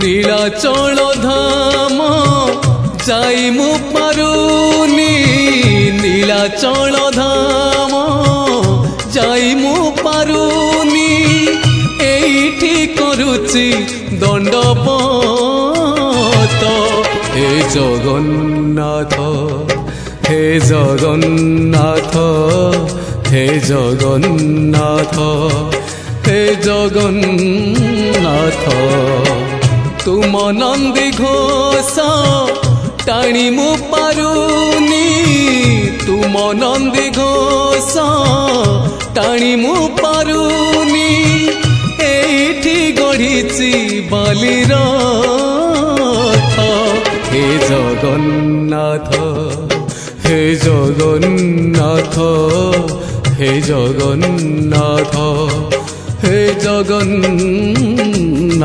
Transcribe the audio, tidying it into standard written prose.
নীলাচল ধাম যাই মু পারুনি নীলাচল ধাম যাই মু পারুনি এইটি করুচি দণ্ডপত হে জগন্নাথ হে জগন্নাথ হে জগন্নাথ হে জগন্নাথ তুম নন্দী ঘোষ টাণি মু পারুনি তুম নন্দী ঘোষ টাণি মু পারুনি এইটি গড়িছি বালির হে জগন্নাথ হে জগন্নাথ হে জগন্নাথ হে জগন্নাথ।